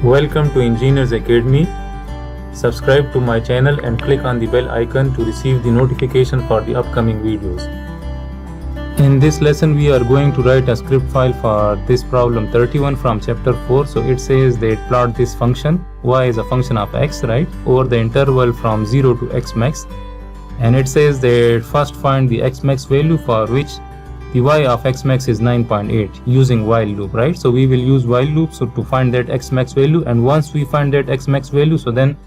Welcome to Engineers Academy. Subscribe to my channel and click on the bell icon to receive the notification for the upcoming videos. In this lesson we are going to write a script file for this problem 31 from chapter 4. So it says that plot this function y is a function of x, right, over the interval from 0 to x max, and it says that first find the x max value for which the y of x max is 9.8 using while loop, right? So we will use while loop to find that x max value, and once we find that x max value, so then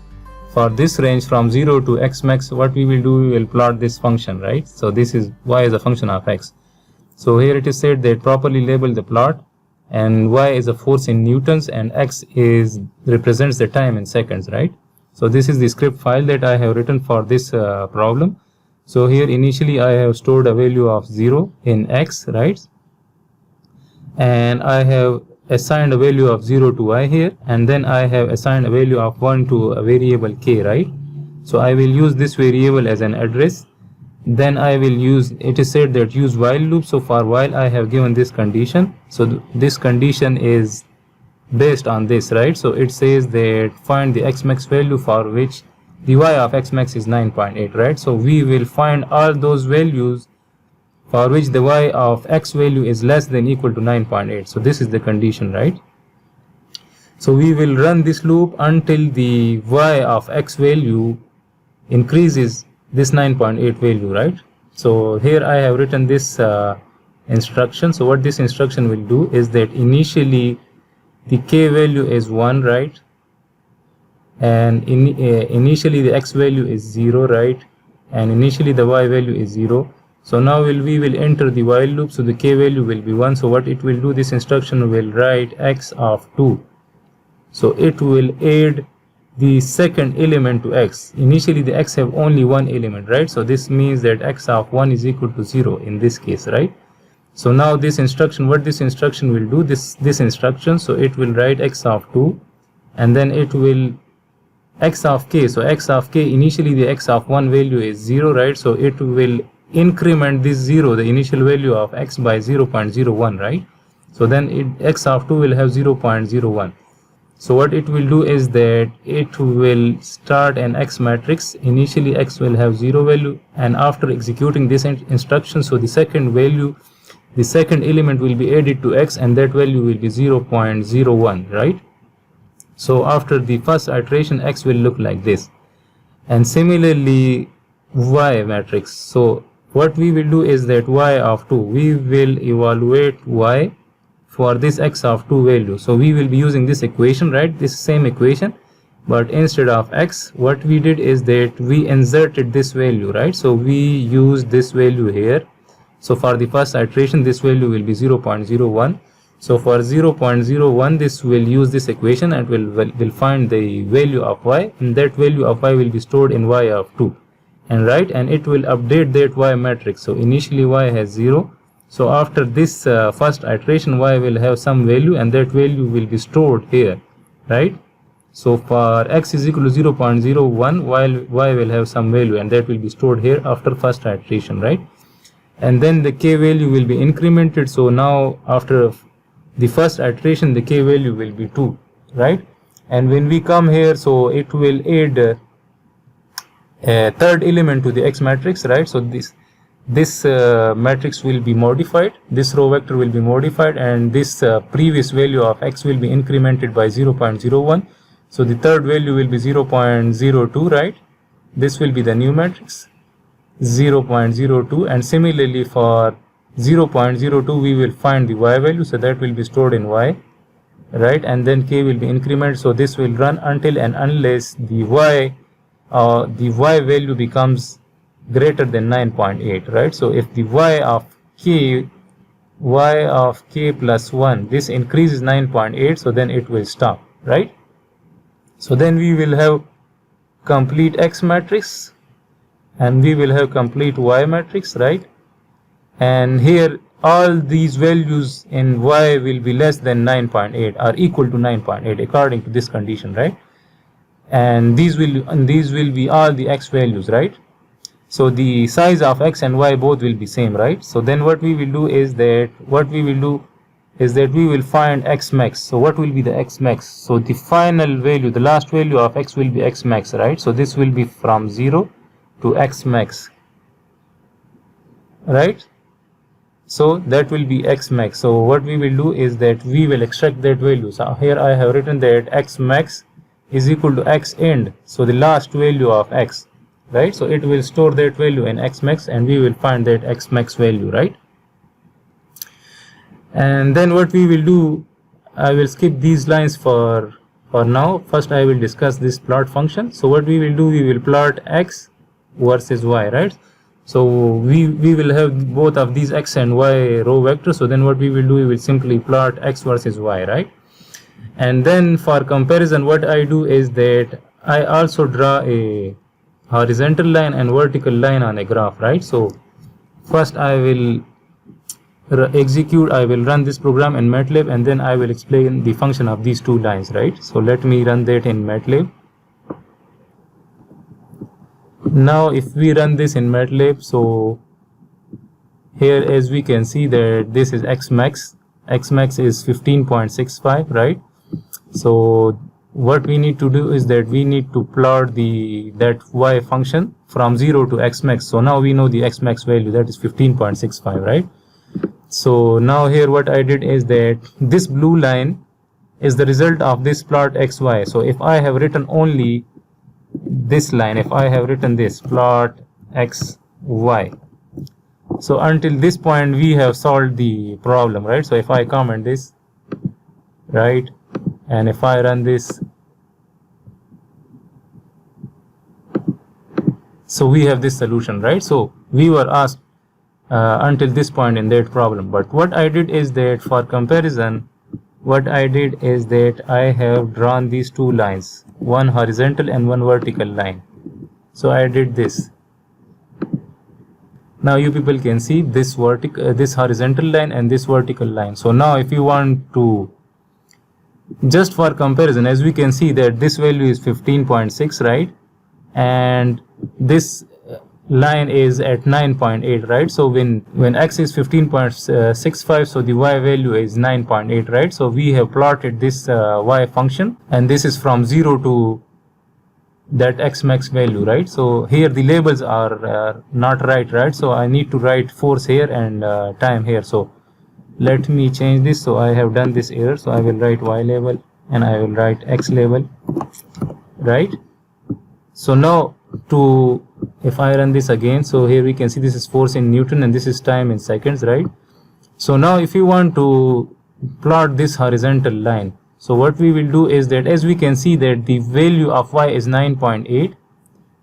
for this range from 0 to x max, what we will do, we will plot this function, right? So this is y is a function of x. So here it is said that properly label the plot, and y is a force in newtons and x is represents the time in seconds, right? So this is the script file that I have written for this problem. So here initially I have stored a value of 0 in x, right, and I have assigned a value of 0 to y here, and then I have assigned a value of 1 to a variable k, right? So I will use this variable as an address. Then I will use, it is said that use while loop. So for while I have given this condition, so this condition is based on this, right? So it says that find the x max value for which the y of x max is 9.8, right? So we will find all those values for which the y of x value is less than equal to 9.8. So this is the condition, right? So we will run this loop until the y of x value increases this 9.8 value, right? So here I have written this instruction. So what this instruction will do is that initially the k value is 1, right, and initially the x value is 0, right, and initially the y value is 0. So now we will enter the while loop, so the k value will be 1. So what it will do, this instruction will write x of 2. So it will add the second element to x. Initially the x have only one element, right? So this means that x of 1 is equal to 0 in this case, right? So now this instruction, what this instruction will do, this instruction, so it will write x of 2, and then it will x of k. So x of k, initially the x of 1 value is 0, right? So it will increment this 0, the initial value of x, by 0.01, right? So then x of 2 will have 0.01. So what it will do is that it will start an x matrix. Initially x will have 0 value, and after executing this instruction, so the second value, the second element will be added to x, and that value will be 0.01, right? So after the first iteration, x will look like this. And similarly y matrix, so what we will do is that y of 2, we will evaluate y for this x of 2 value. So we will be using this equation, right, this same equation, but instead of x, what we did is that we inserted this value, right? So we use this value here. So for the first iteration, this value will be 0.01. So for 0.01, this will use this equation and will find the value of y, and that value of y will be stored in y of 2, and right, and it will update that y matrix. So initially y has 0. So after this first iteration, y will have some value, and that value will be stored here, right? So for x is equal to 0.01, while y will have some value, and that will be stored here after first iteration, right? And then the k value will be incremented. So now after the first iteration, the k value will be 2, right? And when we come here, so it will add a third element to the x matrix, right? So this matrix will be modified, this row vector will be modified, and this previous value of x will be incremented by 0.01. So the third value will be 0.02, right? This will be the new matrix, 0.02, and similarly for 0.02 we will find the y value, so that will be stored in y, right? And then k will be incremented. So this will run until and unless the y value becomes greater than 9.8, right? So if the y of k plus 1, this increases 9.8, so then it will stop, right? So then we will have complete x matrix, and we will have complete y matrix, right? And here all these values in y will be less than 9.8 or equal to 9.8 according to this condition, right? And these will be all the x values, right? So the size of x and y both will be same, right? So then what we will do is that is that we will find x max. So what will be the x max? So the final value, the last value of x will be x max, right? So this will be from 0 to x max, right? So that will be x max. So what we will do is that we will extract that value. So here I have written that x max is equal to x end, so the last value of x, right? So it will store that value in x max and we will find that x max value, right? And then what we will do, I will skip these lines for now. First I will discuss this plot function. So what we will do, we will plot x versus y, right? So we will have both of these x and y row vectors. So then what we will do, we will simply plot x versus y, right? And then for comparison, what I do is that I also draw a horizontal line and vertical line on a graph, right? So first I will I will run this program in MATLAB, and then I will explain the function of these two lines, right? So let me run that in MATLAB. Now if we run this in MATLAB, so here as we can see that this is x max is 15.65, right? So what we need to do is that we need to plot that y function from 0 to x max. So now we know the x max value, that is 15.65, right? So now here what I did is that this blue line is the result of this plot xy. So if I have written only this line, if I have written this plot xy, so until this point we have solved the problem, right? So if I comment this, right, and if I run this, so we have this solution, right? So we were asked until this point in that problem. But what I did is that for comparison, what I did is that I have drawn these two lines, one horizontal and one vertical line. So I did this. Now you people can see this this horizontal line and this vertical line. So now if you want to, just for comparison, as we can see that this value is 15.6, right? And this line is at 9.8, right? So when x is 15.65, so the y value is 9.8, right? So we have plotted this y function, and this is from 0 to that x max value, right? So here the labels are not right? So I need to write force here and time here. So let me change this. So I have done this error, so I will write y label and I will write x label, right? So now if I run this again, so here we can see this is force in Newton and this is time in seconds, right? So now if you want to plot this horizontal line, so what we will do is that, as we can see that the value of y is 9.8,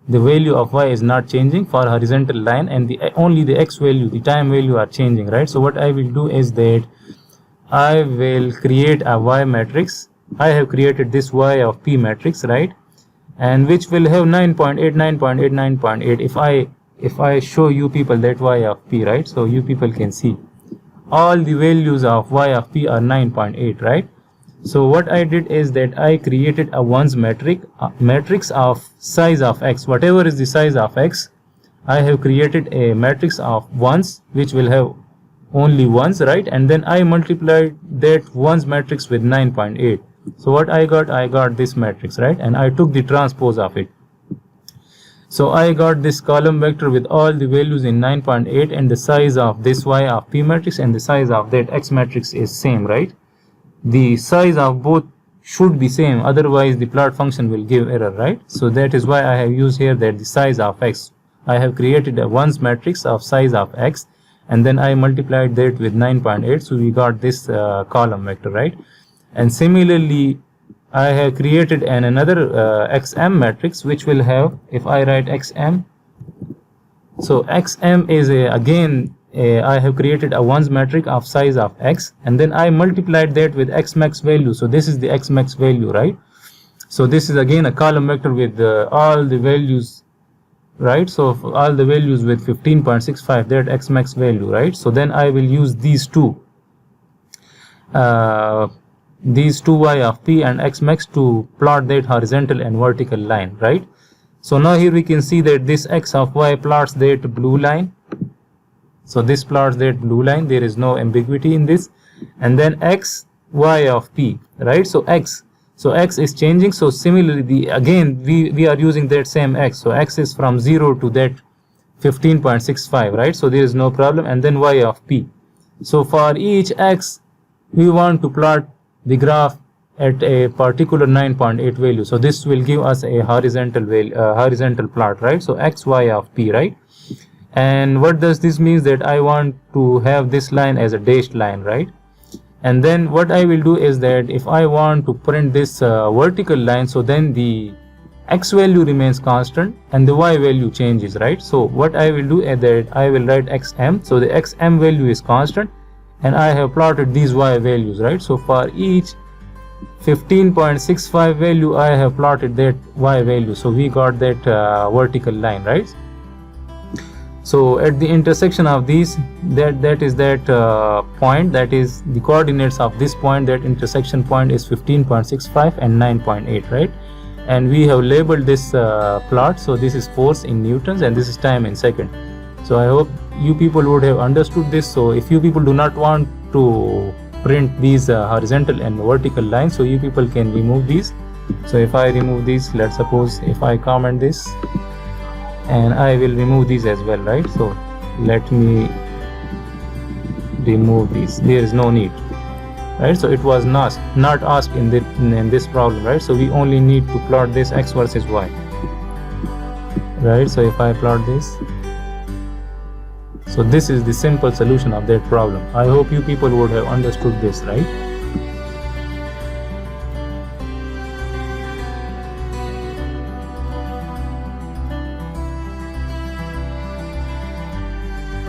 the value of y is not changing for horizontal line, and only the x value, the time value, are changing, right? So what I will do is that I will create a y matrix. I have created this y of p matrix, right? And which will have 9.8, 9.8, 9.8. If I show you people that y of p, right? So you people can see all the values of y of p are 9.8, right? So what I did is that I created a ones matrix of size of x. Whatever is the size of x, I have created a matrix of ones which will have only ones, right? And then I multiplied that ones matrix with 9.8. So what I got this matrix, right? And I took the transpose of it. So I got this column vector with all the values in 9.8, and the size of this y of p matrix and the size of that x matrix is same, right? The size of both should be same, otherwise the plot function will give error, right? So that is why I have used here that the size of x. I have created a ones matrix of size of x, and then I multiplied that with 9.8, so we got this column vector, right? And similarly, I have created another xm matrix which will have, if I write xm, so xm is I have created a ones matrix of size of x, and then I multiplied that with x max value. So this is the x max value, right? So this is again a column vector with all the values, right? So all the values with 15.65, that x max value, right? So then I will use these two y of p and x max to plot that horizontal and vertical line, right? So now here we can see that this x of y plots that blue line. So this plots that blue line, there is no ambiguity in this. and then x y of p, right? So x is changing. So similarly, again we are using that same x. So x is from 0 to that 15.65, right? So there is no problem. And then y of p. So for each x, we want to plot the graph at a particular 9.8 value. So this will give us a horizontal value, horizontal plot, right? So x y of p, right? And what does this mean? That I want to have this line as a dashed line, right? And then what I will do is that if I want to print this vertical line, so then the x value remains constant and the y value changes, right? So what I will do is that I will write xm. So the xm value is constant, and I have plotted these y values, right? So for each 15.65 value, I have plotted that y value. So we got that vertical line, right? So at the intersection of these, that is that point, that is the coordinates of this point, that intersection point is 15.65 and 9.8, right? And we have labeled this plot. So this is force in newtons and this is time in second. So I hope you people would have understood this. So if you people do not want to print these horizontal and vertical lines, so you people can remove these. So if I remove these, let's suppose if I comment this, and I will remove these as well, right? So let me remove these. There is no need, right? So it was not asked in this problem, right? So we only need to plot this x versus y, right? So if I plot this, so this is the simple solution of that problem. I hope you people would have understood this, right?